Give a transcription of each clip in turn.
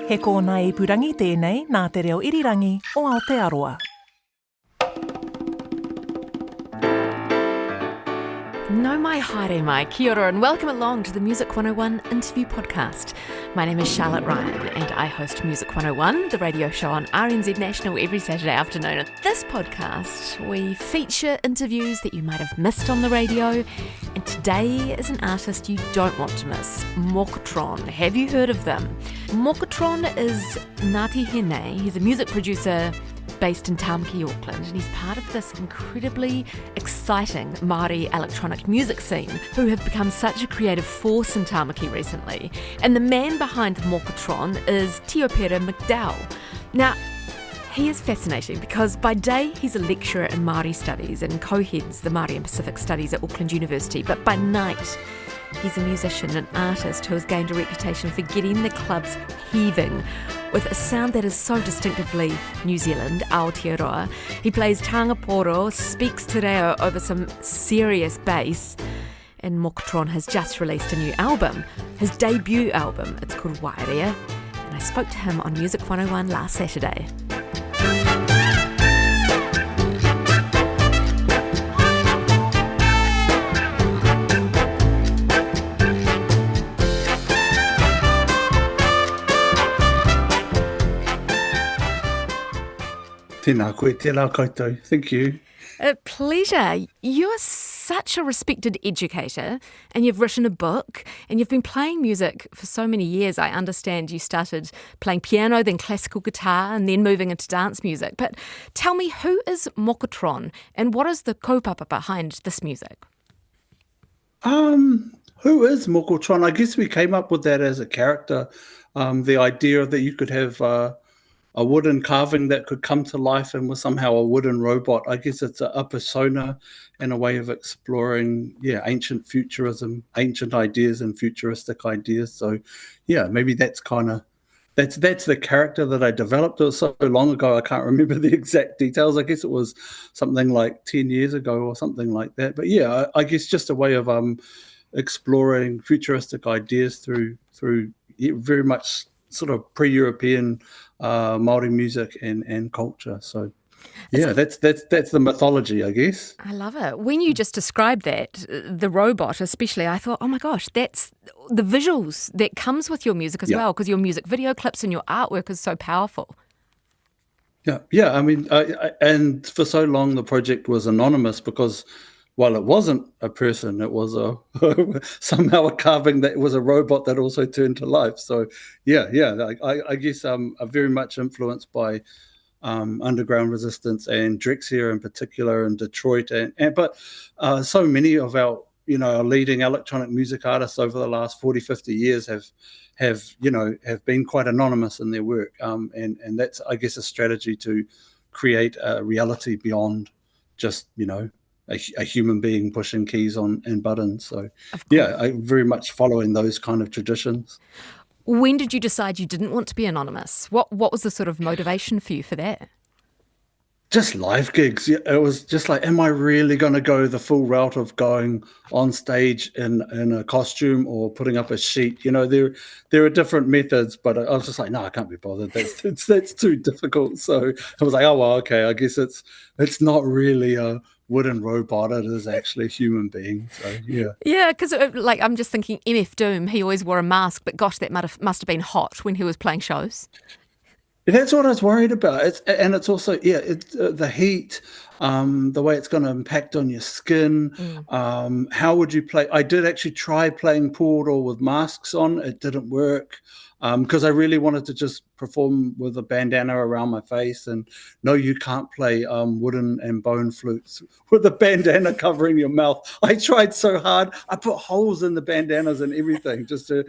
He kōna e purangi tēnei nā te reo irirangi o Aotearoa. No mai haere mai, kia ora, and welcome along to the Music 101 interview podcast. My name is Charlotte Ryan and I host Music 101, the radio show on RNZ National every Saturday afternoon. In this podcast, we feature interviews that you might have missed on the radio, and today is an artist you don't want to miss, Mokotron. Have you heard of them? Mokotron is Ngāti Hine. He's a music producer based in Tāmaki Auckland, and he's part of this incredibly exciting Māori electronic music scene who have become such a creative force in Tāmaki recently. And the man behind Mokotron is Tiopira McDowell. Now, he is fascinating because by day he's a lecturer in Māori Studies and co-heads the Māori and Pacific Studies at Auckland University, but by night he's a musician and artist who has gained a reputation for getting the clubs heaving with a sound that is so distinctively New Zealand, Aotearoa. He plays tanga poro, speaks te reo over some serious bass, and Mokotron has just released a new album, his debut album. It's called Wairea, and I spoke to him on Music 101 last Saturday. Tēnā koe, tēnā koutou. Thank you. A pleasure. You're such a respected educator and you've written a book and you've been playing music for so many years. I understand you started playing piano, then classical guitar, and then moving into dance music. But tell me, who is Mokotron and what is the kaupapa behind this music? Who is Mokotron? I guess we came up with that as a character. The idea that you could have a wooden carving that could come to life and was somehow a wooden robot. I guess it's a persona and a way of exploring, ancient futurism, ancient ideas and futuristic ideas. So, maybe that's the character that I developed. It was so long ago, I can't remember the exact details. I guess it was something like 10 years ago or something like that. But I guess just a way of exploring futuristic ideas through very much sort of pre-European Māori music and culture. So, that's the mythology, I guess. I love it. When you just described that, the robot especially, I thought, oh my gosh, that's the visuals that comes with your music as well, because your music video clips and your artwork is so powerful. Yeah. I mean, and for so long the project was anonymous because, well, it wasn't a person. It was somehow a carving that was a robot that also turned to life. So, I guess I'm very much influenced by underground resistance and Drexciya in particular in Detroit, but so many of our leading electronic music artists over the last 40, 50 years have been quite anonymous in their work, and that's, I guess, a strategy to create a reality beyond just a human being pushing keys and buttons. So, I'm very much following those kind of traditions. When did you decide you didn't want to be anonymous? What was the sort of motivation for you for that? Just live gigs. It was just like, am I really going to go the full route of going on stage in a costume or putting up a sheet? There are different methods, but I was just like, no, I can't be bothered. That's too difficult. So I was like, oh, well, okay, I guess it's not really a wooden robot. It is actually a human being. So, Yeah, because I'm just thinking MF Doom, he always wore a mask, but gosh, that must have been hot when he was playing shows. That's what I was worried about. It's also it's the heat, the way it's going to impact on your skin. How would you play? I did actually try playing pūoro with masks on. It didn't work because I really wanted to just perform with a bandana around my face. And no, you can't play wooden and bone flutes with a bandana covering your mouth. I tried so hard. I put holes in the bandanas and everything just to,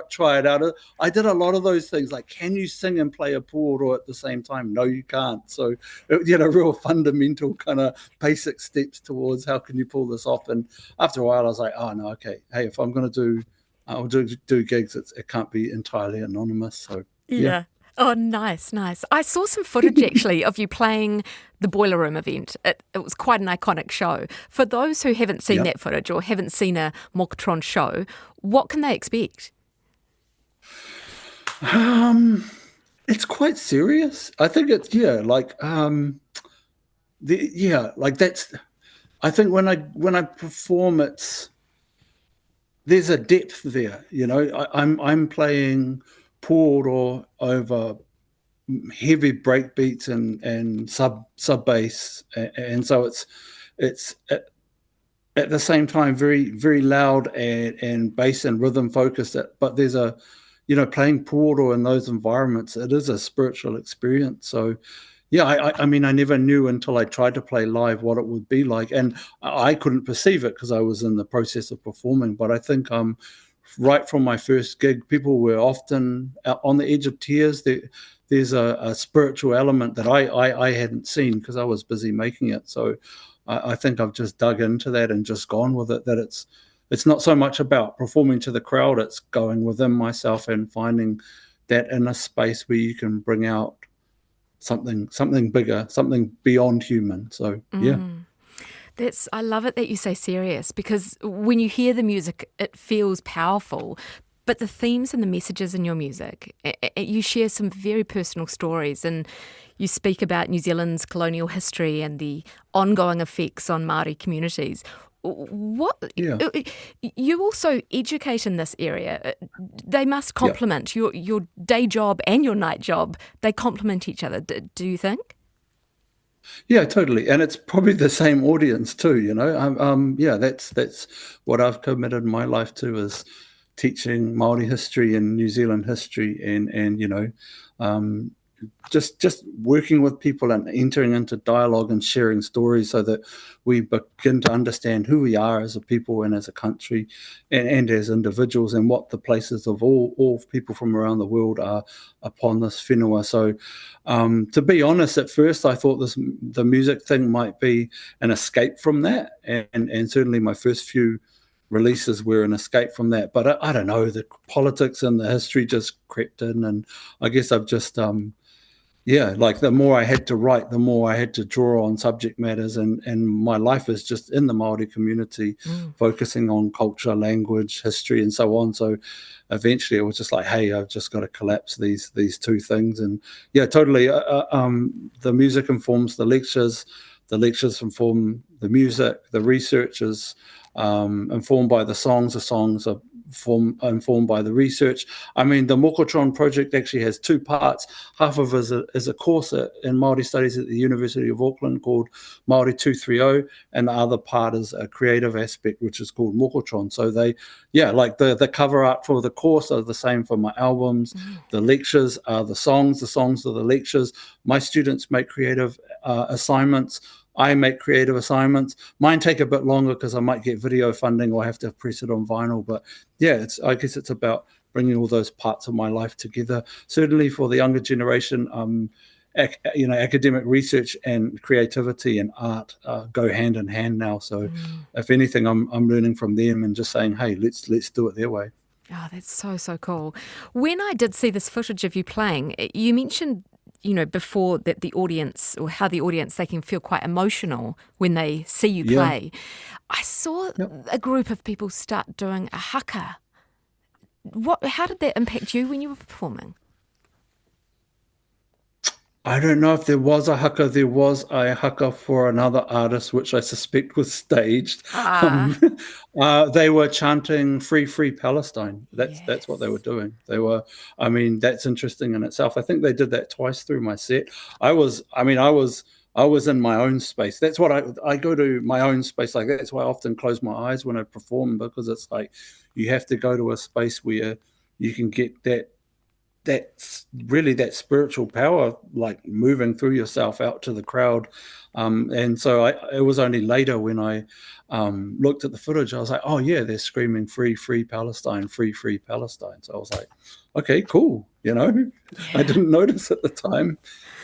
try it out. I did a lot of those things. Like, can you sing and play a pūoro at the same time? No, you can't. So, real fundamental kind of basic steps towards how can you pull this off. And after a while, I was like, oh, no, okay. Hey, if I'm going to I'll do gigs, it can't be entirely anonymous. So, yeah. Oh, nice. I saw some footage actually of you playing the Boiler Room event. It was quite an iconic show. For those who haven't seen that footage or haven't seen a Mokotron show, what can they expect? It's quite serious. I think it's like like that's. I think when I perform, there's a depth there. I'm playing pōro over heavy break beats and sub bass, and so it's at the same time very very loud and bass and rhythm focused. But there's playing pōro in those environments, it is a spiritual experience. So yeah, I mean, I never knew until I tried to play live what it would be like, and I couldn't perceive it because I was in the process of performing. But I think right from my first gig, people were often on the edge of tears. There's a spiritual element that I hadn't seen because I was busy making it. So I think I've just dug into that and just gone with it. That it's not so much about performing to the crowd; it's going within myself and finding that inner space where you can bring out something bigger, something beyond human. So yeah. I love it that you say serious, because when you hear the music, it feels powerful. But the themes and the messages in your music, you share some very personal stories, and you speak about New Zealand's colonial history and the ongoing effects on Māori communities. You also educate in this area. They must complement your day job and your night job. They complement each other. Do you think? Yeah, totally, and it's probably the same audience too. That's what I've committed my life to, is teaching Māori history and New Zealand history, and just working with people and entering into dialogue and sharing stories so that we begin to understand who we are as a people and as a country and as individuals, and what the places of all people from around the world are upon this whenua. So to be honest, at first I thought the music thing might be an escape from that, and certainly my first few releases were an escape from that. But I don't know, the politics and the history just crept in, and I guess I've just like the more I had to write, the more I had to draw on subject matters, and my life is just in the Māori community, focusing on culture, language, history, and so on. So eventually it was just like, hey, I've just got to collapse these two things. And yeah, totally. The music informs the lectures inform the music, the research is informed by the songs are informed by the research. I mean, the Mokotron project actually has two parts. Half of it is a course in Māori Studies at the University of Auckland called Māori 230, and the other part is a creative aspect, which is called Mokotron. So like the cover art for the course are the same for my albums. The lectures are the songs are the lectures. My students make creative assignments. I make creative assignments. Mine take a bit longer because I might get video funding or have to press it on vinyl. But yeah, I guess it's about bringing all those parts of my life together. Certainly for the younger generation, academic research and creativity and art go hand in hand now. So if anything, I'm learning from them and just saying, hey, let's do it their way. Oh, that's so cool. When I did see this footage of you playing, you mentioned, before, that the audience, or how the audience, they can feel quite emotional when they see you play. I saw a group of people start doing a haka. How did that impact you when you were performing? I don't know if there was a haka. There was a haka for another artist, which I suspect was staged. They were chanting "Free Palestine." That's what they were doing. I mean, that's interesting in itself. I think they did that twice through my set. I was in my own space. That's what I go to my own space. Like, that's why I often close my eyes when I perform, because it's like you have to go to a space where you can get that's really that spiritual power, like moving through yourself out to the crowd. And so it was only later when I looked at the footage, I was like, oh yeah, they're screaming free Palestine, free Palestine. So I was like, okay, cool. I didn't notice at the time.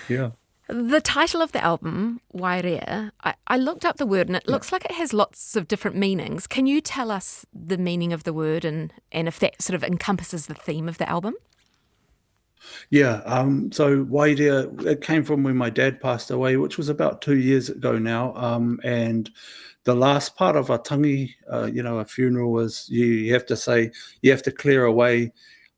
Yeah. The title of the album, Wairea, I looked up the word, and it looks like it has lots of different meanings. Can you tell us the meaning of the word and if that sort of encompasses the theme of the album? Yeah, so Wairea, it came from when my dad passed away, which was about 2 years ago now. And the last part of a tangi, a funeral, is you have to clear away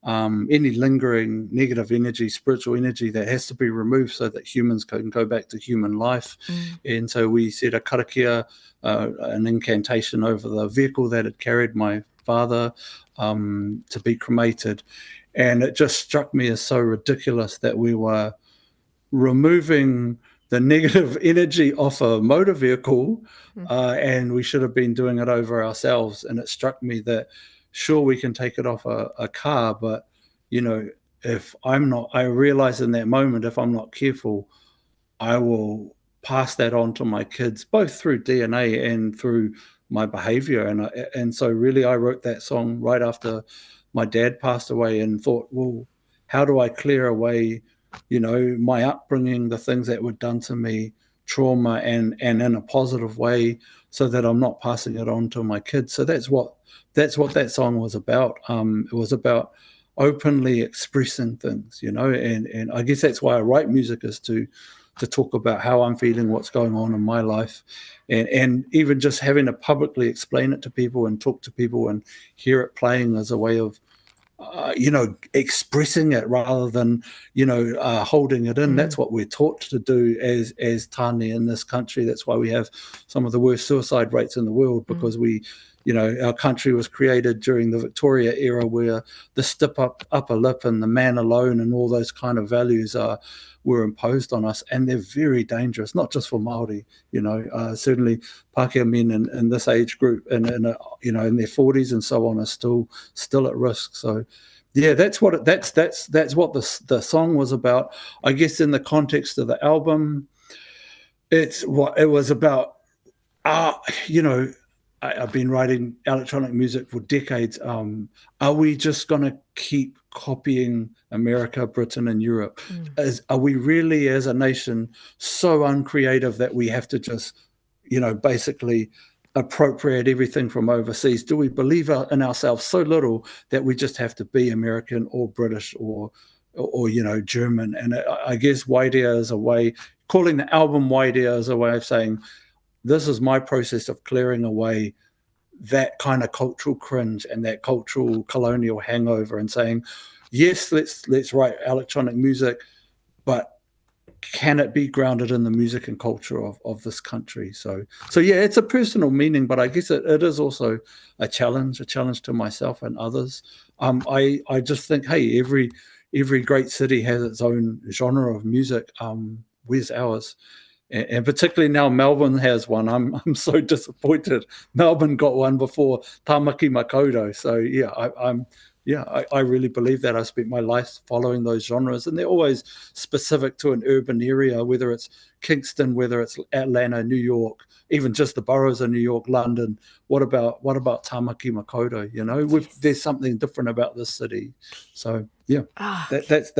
any lingering negative energy, spiritual energy that has to be removed so that humans can go back to human life. And so we said a karakia, an incantation over the vehicle that had carried my father to be cremated. And it just struck me as so ridiculous that we were removing the negative energy off a motor vehicle, and we should have been doing it over ourselves. And it struck me that, sure, we can take it off a car, but, if I realize in that moment, if I'm not careful, I will pass that on to my kids, both through DNA and through my behavior. And so really I wrote that song right after my dad passed away and thought, well, how do I clear away, my upbringing, the things that were done to me, trauma, and in a positive way, so that I'm not passing it on to my kids. So that's what that song was about. It was about openly expressing things, and I guess that's why I write music, is to talk about how I'm feeling, what's going on in my life, and even just having to publicly explain it to people and talk to people and hear it playing as a way of expressing it rather than, holding it in. That's what we're taught to do as Tāne in this country. That's why we have some of the worst suicide rates in the world, because our country was created during the Victoria era, where the stiff upper lip and the man alone and all those kind of values were imposed on us, and they're very dangerous, not just for Māori. Certainly Pākehā men in this age group and in their 40s and so on are still at risk. So yeah, that's what the song was about. I guess in the context of the album, it's what it was about. I've been writing electronic music for decades. Are we just going to keep copying America, Britain, and Europe? Are we really, as a nation, so uncreative that we have to just, basically appropriate everything from overseas? Do we believe in ourselves so little that we just have to be American or British or German? And I guess Waitea is a way, calling the album Waitea is a way of saying, this is my process of clearing away that kind of cultural cringe and that cultural colonial hangover, and saying, yes, let's write electronic music, but can it be grounded in the music and culture of this country? So yeah, it's a personal meaning, but I guess it is also a challenge to myself and others. I just think, hey, every great city has its own genre of music. Where's ours? And particularly now Melbourne has one. I'm so disappointed. Melbourne got one before Tāmaki Auckland. So yeah, I really believe that. I spent my life following those genres, and they're always specific to an urban area, whether it's Kingston, whether it's Atlanta, New York, even just the boroughs of New York, London. What about Tāmaki Auckland? There's something different about this city. So yeah, that's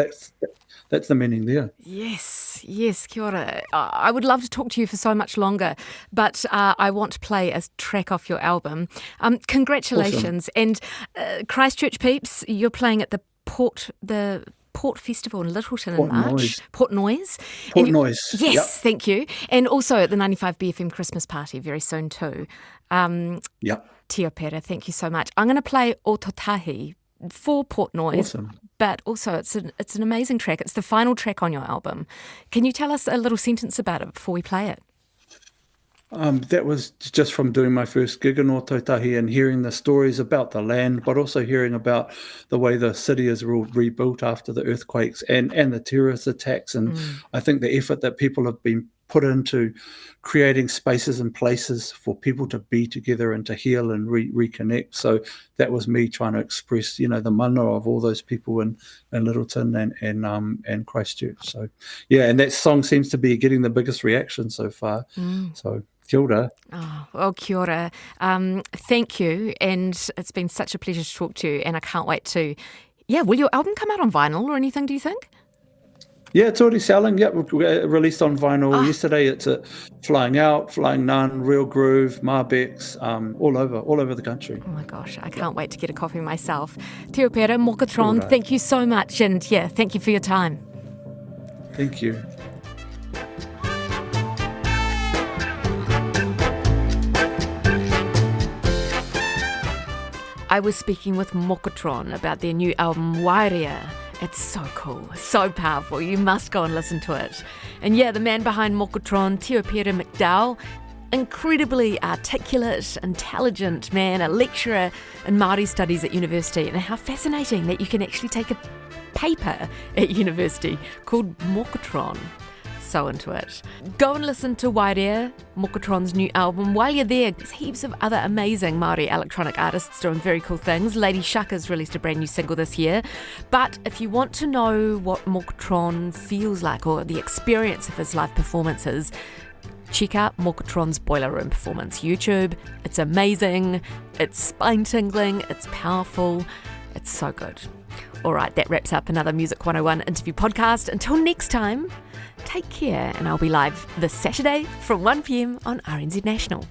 the meaning there. Yes, kia ora. I would love to talk to you for so much longer, but I want to play a track off your album. Congratulations. Awesome. And Christchurch peeps, you're playing at the Port Festival in Littleton in March. Port Noise. Yes, yep. Thank you. And also at the 95 BFM Christmas party very soon too. Yep. Tiopira, thank you so much. I'm going to play O Totahi for Port Noise. Awesome. But also it's an amazing track. It's the final track on your album. Can you tell us a little sentence about it before we play it? That was just from doing my first gig in Ōtautahi and hearing the stories about the land, but also hearing about the way the city is rebuilt after the earthquakes and the terrorist attacks. And I think the effort that people have been put into creating spaces and places for people to be together and to heal and reconnect. So that was me trying to express, the mana of all those people in Littleton and Christchurch. So yeah, and that song seems to be getting the biggest reaction so far. So kia ora. Oh, well, kia ora. Thank you, and it's been such a pleasure to talk to you, and I can't wait to. Yeah, will your album come out on vinyl or anything? Do you think? Yeah, it's already selling. Yeah, we released on vinyl yesterday. It's at Flying Out, Flying Nun, Real Groove, Marbex, all over the country. Oh my gosh, I can't wait to get a copy myself. Tiopira, Mokotron, thank you so much, and yeah, thank you for your time. Thank you. I was speaking with Mokotron about their new album, Wairea. It's so cool, so powerful. You must go and listen to it. And yeah, the man behind Mokotron, Tiopira McDowell, incredibly articulate, intelligent man, a lecturer in Māori Studies at university. And how fascinating that you can actually take a paper at university called Mokotron. So into it. Go and listen to Wairea, Mokotron's new album. While you're there, there's heaps of other amazing Māori electronic artists doing very cool things. Lady Shaka's released a brand new single this year. But if you want to know what Mokotron feels like or the experience of his live performances, check out Mokotron's Boiler Room performance. YouTube. It's amazing. It's spine-tingling. It's powerful. It's so good. All right, that wraps up another Music 101 interview podcast. Until next time, take care, and I'll be live this Saturday from 1 p.m. on RNZ National.